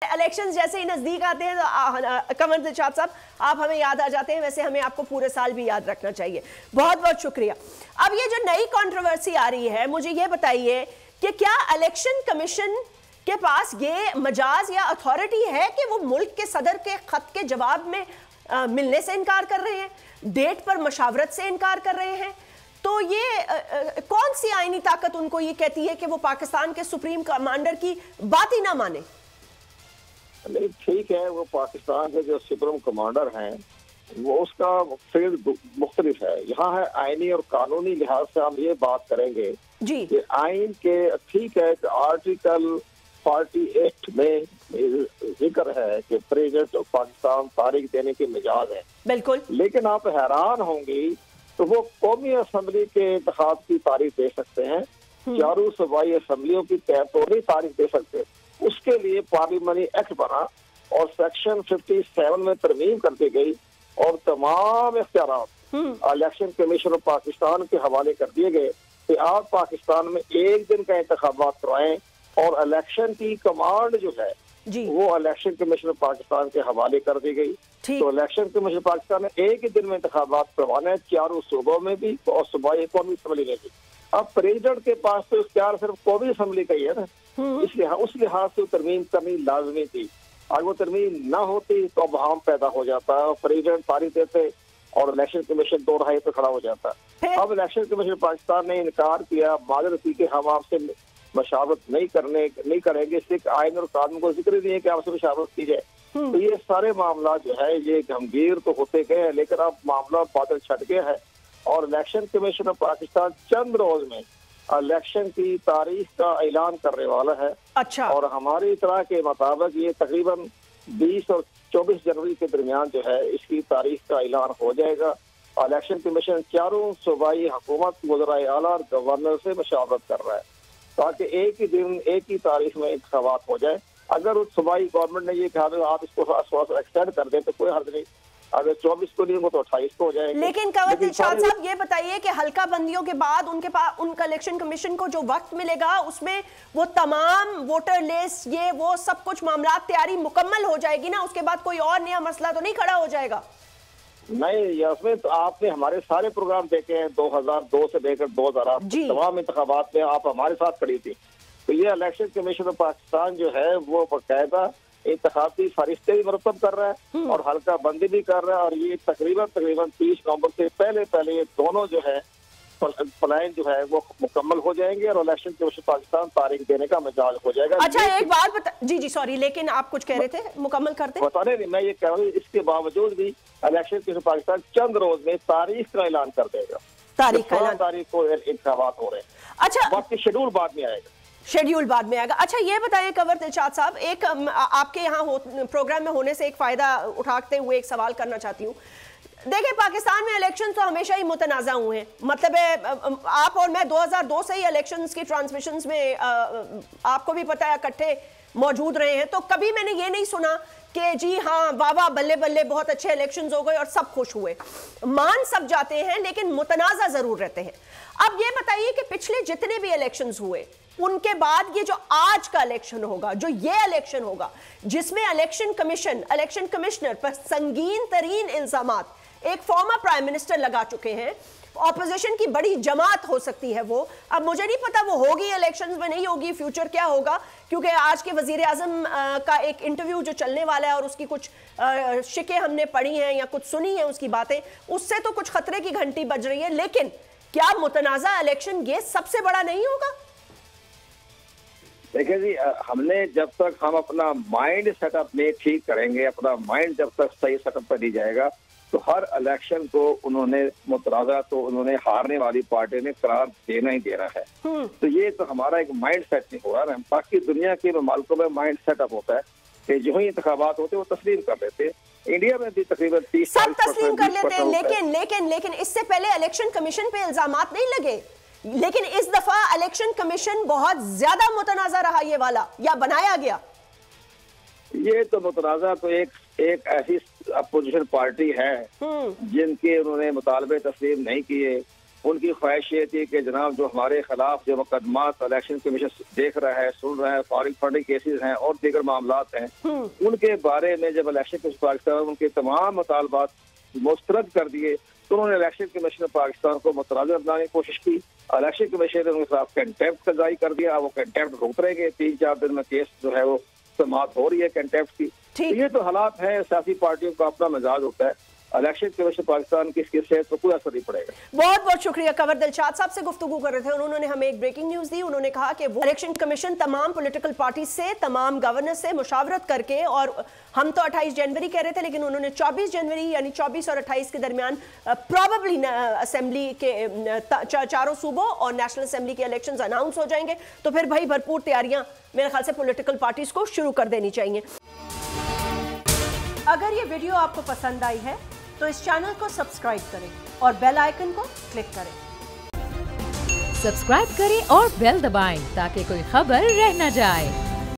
Elections जैसे ही नजदीक आते हैं तो कमर दिलशाद साहब आप हमें याद आ जाते हैं। वैसे हमें आपको पूरे साल भी याद रखना चाहिए। बहुत बहुत शुक्रिया। अब ये जो नई कंट्रोवर्सी आ रही है, मुझे ये बताइए कि क्या इलेक्शन कमीशन के पास ये मजाज या अथॉरिटी है कि वो मुल्क के सदर के खत के जवाब में मिलने से इनकार कर रहे हैं, डेट पर मशावरत से इनकार कर रहे हैं? तो ये कौन सी आईनी ताकत उनको ये कहती है कि वो पाकिस्तान के सुप्रीम कमांडर की बात ही ना माने? नहीं, ठीक है, वो पाकिस्तान के जो सुप्रीम कमांडर हैं वो उसका फील्ड मुख्तलिफ है। यहाँ है आईनी और कानूनी लिहाज से हम ये बात करेंगे जी कि आइन के ठीक है कि आर्टिकल 48 में जिक्र है कि प्रेसिडेंट ऑफ पाकिस्तान तारीख देने की मिजाज है, बिल्कुल। लेकिन आप हैरान होंगी तो वो कौमी असम्बली के इंतखाब की तारीख दे सकते हैं, चारों सूबाई असम्बलियों की तौरी तारीख दे सकते हैं। उसके लिए पार्लियामेंट्री एक्ट बना और सेक्शन 57 में तरमीम कर दी गई और तमाम इख्तियारात इलेक्शन कमीशन ऑफ पाकिस्तान के हवाले कर दिए गए कि आप पाकिस्तान में एक दिन का इंतखाबात करवाएं और इलेक्शन की कमांड जो है वो इलेक्शन कमीशन ऑफ पाकिस्तान के हवाले कर दी गई। तो इलेक्शन कमीशन पाकिस्तान ने एक ही दिन में इंतखाबात करवाना है, चारों सूबों में भी और सूबाई कौमी असम्बली में भी। अब प्रेसिडेंट के पास तो इख्तियार सिर्फ कौमी असम्बली का ही है ना, इसलिए उस लिहाज से तरमीम करनी लाजमी थी। अगर वो तरमीम ना होती तो बहाम पैदा हो जाता और प्रेसिडेंट तारीख देते और इलेक्शन कमीशन 2 दहाई पे खड़ा हो जाता। अब इलेक्शन कमीशन पाकिस्तान ने इनकार किया, माजरत की कि हम आपसे मशावरत नहीं करेंगे, सिर्फ आइन और कानून को जिक्र नहीं है कि आपसे मशावरत की जाए। तो ये सारे मामला जो है ये गंभीर तो होते गए हैं, लेकिन अब मामला बादल छट गया है और इलेक्शन कमीशन ऑफ पाकिस्तान चंद रोज में इलेक्शन की तारीख का ऐलान करने वाला है। अच्छा। और हमारी इतला के मुताबिक ये तकरीबन 20 और 24 जनवरी के दरमियान जो है इसकी तारीख का ऐलान हो जाएगा। इलेक्शन कमीशन चारों सूबाई हुकूमत, वज़राए आला और गवर्नर से मशावरत कर रहा है ताकि एक ही दिन एक ही तारीख में इंतखाबात हो जाए। अगर उस सूबाई गवर्नमेंट ने ये कहा आप इसको एक्सटेंड कर दें तो कोई हर्ज नहीं, अगर 24 को नहीं हो तो 28 को हो जाएगा। लेकिन कंवर दिलशाद साहब ये बताइए कि हल्का बंदियों के बाद उनका इलेक्शन कमीशन को जो वक्त मिलेगा उसमें वो तमाम वोटर लिस्ट ये वो सब कुछ मामला तैयारी मुकम्मल हो जाएगी ना? उसके बाद कोई और नया मसला तो नहीं खड़ा हो जाएगा? नहीं, इसमें तो आपने हमारे सारे प्रोग्राम देखे हैं 2002 से लेकर 2008 तमाम इंतखाबात में आप हमारे साथ खड़ी थी। तो ये इलेक्शन कमीशन ऑफ पाकिस्तान जो है वो बाकायदा इंतखाबी फरिश्ते भी मुरतब कर रहा है और हल्का बंदी भी कर रहा है। और ये तकरीबन 30 नवंबर से पहले ये दोनों जो है प्लान जो है वो मुकम्मल हो जाएंगे और इलेक्शन कमीशन पाकिस्तान तारीख देने का मिजाज हो जाएगा। अच्छा, एक बात बता जी सॉरी, लेकिन आप कुछ कह रहे थे, मुकम्मल करते बताने नहीं, मैं ये कह रहा हूँ इसके बावजूद भी इलेक्शन कमीशन पाकिस्तान चंद रोज में तारीख का ऐलान कर देगा। तारीख को इंतखाबात हो रहे हैं। अच्छा, बाकी शेड्यूल बाद में आएगा। शेड्यूल बाद में आएगा। अच्छा, ये बताइए कंवर दिलशाद साहब, एक आपके यहाँ प्रोग्राम में होने से एक फायदा उठाते हुए एक सवाल करना चाहती हूँ। देखिए, पाकिस्तान में इलेक्शन तो हमेशा ही मुतनाज़ा हुए हैं। मतलब है आप और मैं 2002 से ही इलेक्शंस की ट्रांसमिशंस में आपको भी पता है इकट्ठे मौजूद रहे हैं, तो कभी मैंने ये नहीं सुना कि जी हाँ वाह वाह बल्ले बल्ले बहुत अच्छे इलेक्शंस हो गए और सब खुश हुए। मान सब जाते हैं लेकिन मुतनाज़ा जरूर रहते हैं। अब ये बताइए कि पिछले जितने भी इलेक्शंस हुए उनके बाद ये जो आज का इलेक्शन होगा, जो ये इलेक्शन होगा जिसमें इलेक्शन कमिश्नर पर संगीन तरीन इल्जामात एक फॉर्मर प्राइम मिनिस्टर लगा चुके हैं, ऑपोजिशन की बड़ी जमात हो सकती है वो। अब मुझे नहीं पता वो होगी इलेक्शंस में, नहीं होगी, फ्यूचर क्या होगा, क्योंकि आज के वजीर आजम का एक इंटरव्यू जो चलने वाला है और उसकी कुछ शिकें हमने पढ़ी हैं या कुछ सुनी है उसकी बातें, उससे तो कुछ खतरे की घंटी बज रही है। लेकिन क्या मुतनाज़ा इलेक्शन ये सबसे बड़ा नहीं होगा? देखिए जी, हमने जब तक हम अपना माइंड सेटअप नहीं ठीक करेंगे, अपना माइंड जब तक सही सेटअप पर नहीं जाएगा तो हर इलेक्शन को उन्होंने मुतनाज़ा तो उन्होंने हारने वाली पार्टी ने करार देना ही देना है। तो ये तो हमारा एक माइंड सेट नहीं होगा ना। बाकी दुनिया के मुल्कों में माइंड सेटअप होता है कि जो ही इंतखाबात होते वो तस्लीम कर लेते। इंडिया में भी तकरीबन 30 सब तस्लीम कर लेते हैं, लेकिन इससे पहले इलेक्शन कमीशन पे इल्जामात नहीं लगे। लेकिन इस दफा इलेक्शन कमीशन बहुत ज्यादा मुतनाज़ा रहा ये वाला, या बनाया गया। ये तो मुतनाज़ा तो एक ऐसी अपोजिशन पार्टी है जिनके उन्होंने मुतालबे तस्लीम नहीं किए उनकी ख्वाहिश ये थी कि जनाब जो हमारे खिलाफ जो मुकदमात इलेक्शन कमीशन देख रहा है, सुन रहा है, फॉरेन फंडिंग केसेस हैं और दीगर मामलात हैं, उनके बारे में जब इलेक्शन कमीशन पाकिस्तान उनके तमाम मुतालबात मुस्तरद कर दिए तो उन्होंने इलेक्शन कमीशन पाकिस्तान को मुतनाज़िर बनाने की कोशिश की। इलेक्शन कमीशन ने उनके खिलाफ कंटेम्प्ट का जारी कर दिया। वो कंटेम्प्ट रोक रहेंगे, 3-4 दिन में केस जो है वो समाप्त हो रही है कंटेम्प्ट की। तो ये तो हालात है, सियासी पार्टियों का अपना मिजाज होता है। इलेक्शन कमीशन पाकिस्तान की इसकी सेहत पर कोई असर नहीं पड़ेगा। बहुत बहुत शुक्रिया। कंवर दिलशाद साहब से गुफ्तगू कर रहे थे, उन्होंने हमें एक ब्रेकिंग न्यूज दी। उन्होंने कहा कि वो इलेक्शन कमीशन तमाम पॉलिटिकल पार्टी से, तमाम गवर्नर से मुशावरत करके, और हम तो 28 जनवरी कह रहे थे लेकिन उन्होंने 24 जनवरी यानी 24 और 28 के दरमियान प्रॉबेबली असेंबली के चारों सूबों और नेशनल असेंबली के इलेक्शंस अनाउंस हो जाएंगे। तो फिर भाई भरपूर तैयारियां मेरे ख्याल से पॉलिटिकल पार्टीज को शुरू कर देनी चाहिए। अगर ये वीडियो आपको पसंद आई है तो इस चैनल को सब्सक्राइब करें और बेल आइकन को क्लिक करें। सब्सक्राइब करें और बेल दबाएं ताकि कोई खबर रह न जाए।